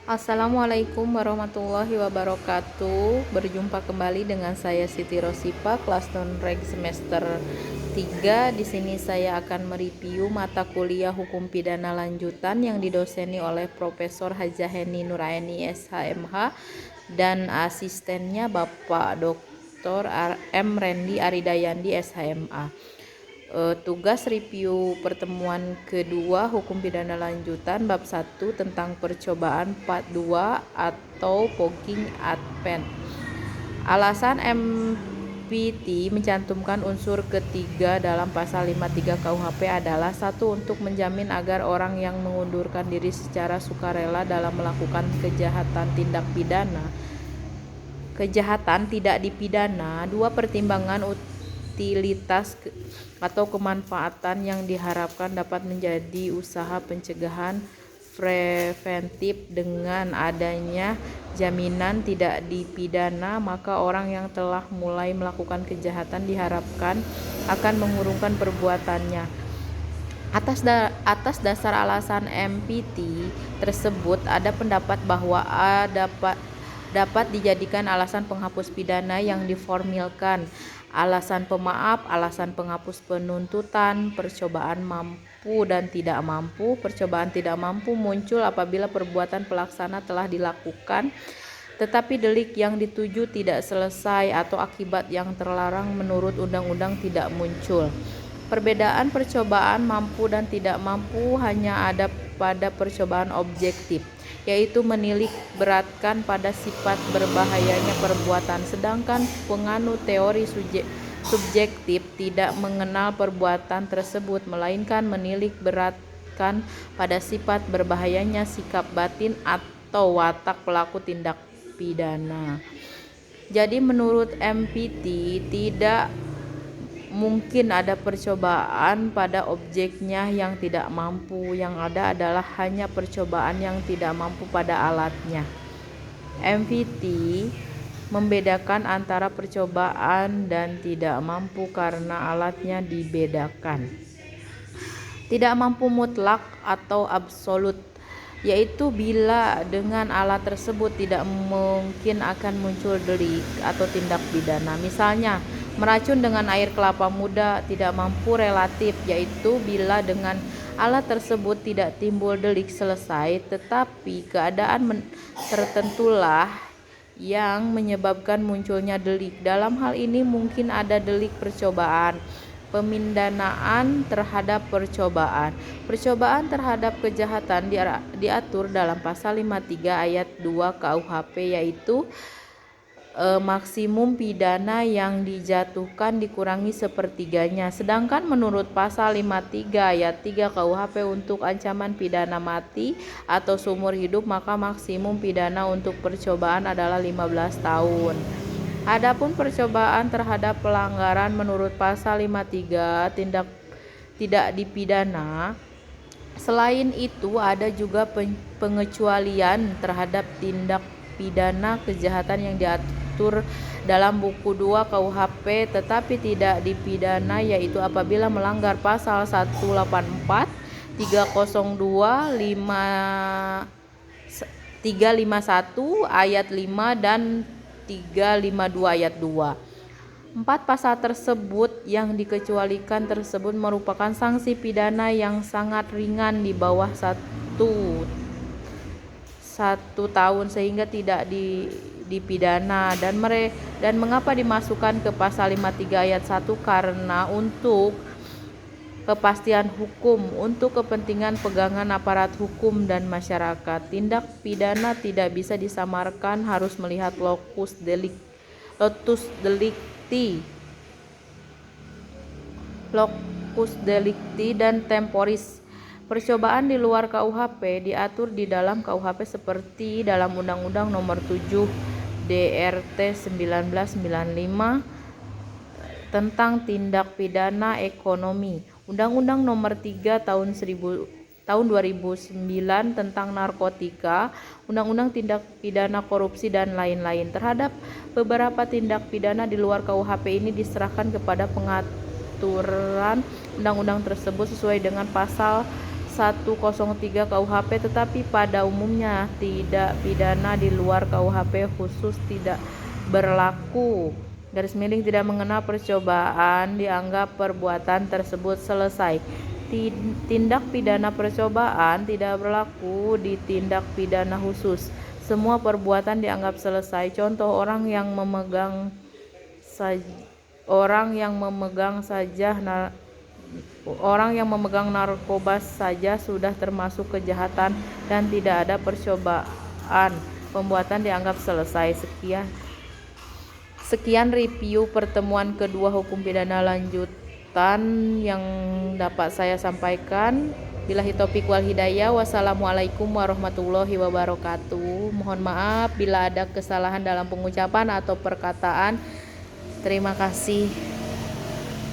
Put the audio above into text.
Assalamualaikum warahmatullahi wabarakatuh. Berjumpa kembali dengan saya Siti Rosipa, kelas non-reg semester 3. Di sini saya akan mereview mata kuliah Hukum Pidana Lanjutan yang didoseni oleh Profesor Hajah Heni Nuraini SHMH dan asistennya Bapak Dr. M. Rendi Aridayandi SHMA. Tugas review pertemuan kedua Hukum Pidana Lanjutan bab 1 tentang percobaan part 2 atau poking advent. Alasan MPT mencantumkan unsur ketiga dalam pasal 53 KUHP adalah: 1. Untuk menjamin agar orang yang mengundurkan diri secara sukarela dalam melakukan kejahatan tidak dipidana. 2. Pertimbangan utilitas atau kemanfaatan yang diharapkan dapat menjadi usaha pencegahan preventif. Dengan adanya jaminan tidak dipidana, maka orang yang telah mulai melakukan kejahatan diharapkan akan mengurungkan perbuatannya. Atas dasar alasan MPT tersebut, ada pendapat bahwa dapat dijadikan alasan penghapus pidana yang diformilkan: alasan pemaaf, alasan penghapus penuntutan, percobaan mampu dan tidak mampu. Percobaan tidak mampu muncul apabila perbuatan pelaksana telah dilakukan tetapi delik yang dituju tidak selesai atau akibat yang terlarang menurut undang-undang tidak muncul. Perbedaan percobaan mampu dan tidak mampu hanya ada pada percobaan objektif, yaitu menilik beratkan pada sifat berbahayanya perbuatan, sedangkan penganut teori subjektif tidak mengenal perbuatan tersebut, melainkan menilik beratkan pada sifat berbahayanya sikap batin atau watak pelaku tindak pidana. Jadi menurut MPT tidak mungkin ada percobaan pada objeknya yang tidak mampu. Yang ada adalah hanya percobaan yang tidak mampu pada alatnya. MPT membedakan antara percobaan dan tidak mampu karena alatnya dibedakan. Tidak mampu mutlak atau absolut, yaitu bila dengan alat tersebut tidak mungkin akan muncul delik atau tindak pidana. Misalnya, meracun dengan air kelapa muda. Tidak mampu relatif, yaitu bila dengan alat tersebut tidak timbul delik selesai, tetapi keadaan tertentulah yang menyebabkan munculnya delik. Dalam hal ini mungkin ada delik percobaan. Pemindanaan terhadap percobaan. Percobaan terhadap kejahatan diatur dalam pasal 53 ayat 2 KUHP, yaitu maksimum pidana yang dijatuhkan dikurangi sepertiganya. Sedangkan menurut pasal 53 ayat 3 KUHP untuk ancaman pidana mati atau seumur hidup, maka maksimum pidana untuk percobaan adalah 15 tahun. Adapun percobaan terhadap pelanggaran menurut pasal 53 tidak dipidana. Selain itu ada juga pengecualian terhadap tindak pidana kejahatan yang diatur dalam buku 2 KUHP tetapi tidak dipidana, yaitu apabila melanggar pasal 184, 302, 351 ayat 5 dan 352 ayat 2. 4 pasal tersebut yang dikecualikan tersebut merupakan sanksi pidana yang sangat ringan di bawah 1 tahun sehingga tidak dipidana. Dan mengapa dimasukkan ke pasal 53 ayat 1? Karena untuk kepastian hukum, untuk kepentingan pegangan aparat hukum dan masyarakat, tindak pidana tidak bisa disamarkan, harus melihat lotus delicti dan temporis. Percobaan di luar KUHP diatur di dalam KUHP seperti dalam Undang-Undang Nomor 7 DRT 1995 tentang tindak pidana ekonomi, Undang-Undang Nomor 3 tahun 2009 tentang narkotika, Undang-Undang Tindak Pidana Korupsi dan lain-lain. Terhadap beberapa tindak pidana di luar KUHP ini diserahkan kepada pengaturan undang-undang tersebut sesuai dengan pasal 103 KUHP, tetapi pada umumnya tidak pidana di luar KUHP khusus tidak berlaku. Garis miring tidak mengenal percobaan dianggap perbuatan tersebut selesai. Tindak pidana percobaan tidak berlaku di tindak pidana khusus. Semua perbuatan dianggap selesai. Contoh, orang yang memegang narkoba saja sudah termasuk kejahatan dan tidak ada percobaan. Pembuatan dianggap selesai. Sekian review pertemuan kedua hukum pidana lanjutan yang dapat saya sampaikan. Billahi taufiq wal hidayah. Wassalamualaikum warahmatullahi wabarakatuh. Mohon maaf bila ada kesalahan dalam pengucapan atau perkataan. Terima kasih.